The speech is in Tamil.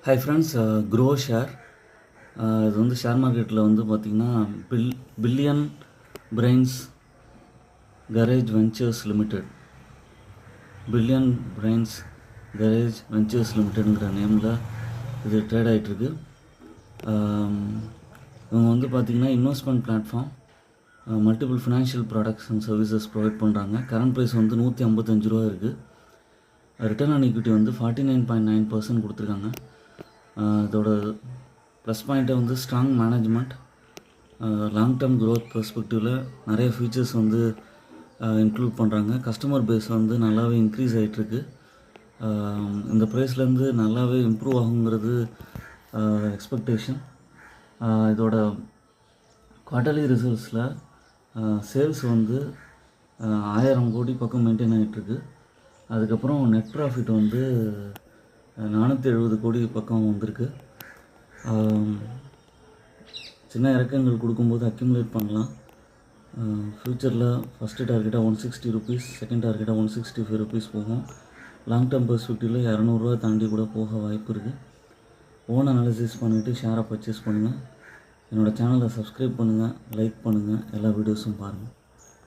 Hi friends, grow share. இது வந்து ஷேர் மார்க்கெட்டில் வந்து பார்த்திங்கன்னா billion brains courage ventures limited, billion brains courage ventures லிமிடெட்ங்கிற நேமில் இது ட்ரேட் ஆகிட்டுருக்கு. இவங்க வந்து பார்த்திங்கன்னா investment platform, multiple financial products and services provide பண்ணுறாங்க. கரண்ட் ப்ரைஸ் வந்து 155 ரூபா இருக்குது. ரிட்டர்ன் ஆன் ஈக்விட்டி வந்து 49.9% கொடுத்துருக்காங்க. இதோட ப்ளஸ் பாயிண்ட்டை வந்து strong management, long term growth பெர்ஸ்பெக்டிவில் நிறைய ஃபீச்சர்ஸ் வந்து இன்க்ளூட் பண்ணுறாங்க. கஸ்டமர் பேஸ் வந்து நல்லாவே இன்க்ரீஸ் ஆகிட்டுருக்கு. இந்த ப்ரைஸ்லேருந்து நல்லாவே இம்ப்ரூவ் ஆகுங்கிறது எக்ஸ்பெக்டேஷன். இதோட குவார்ட்டர்லி ரிசல்ட்ஸில் சேல்ஸ் வந்து 1000 கோடி பக்கம் மெயின்டைன் ஆகிட்டுருக்கு. அதுக்கப்புறம் நெட் ப்ராஃபிட் வந்து 470 கோடி பக்கம் வந்திருக்கு. சின்ன இறக்கங்கள் கொடுக்கும்போது அக்யூமுலேட் பண்ணலாம். ஃப்யூச்சரில் ஃபஸ்ட்டு டார்கெட்டாக 160 ருபீஸ், செகண்ட் டார்கெட்டாக 165 ருபீஸ் போகும். லாங் டேர்ம் பெர்ஸ்பெக்டிவில் 200 தாண்டி கூட போக வாய்ப்பு இருக்குது. ஓன் அனாலிசிஸ் பண்ணிவிட்டு ஷேரை பர்ச்சேஸ் பண்ணுங்கள். என்னோடய சேனலை சப்ஸ்கிரைப் பண்ணுங்கள், லைக் பண்ணுங்கள், எல்லா வீடியோஸும் பாருங்கள்.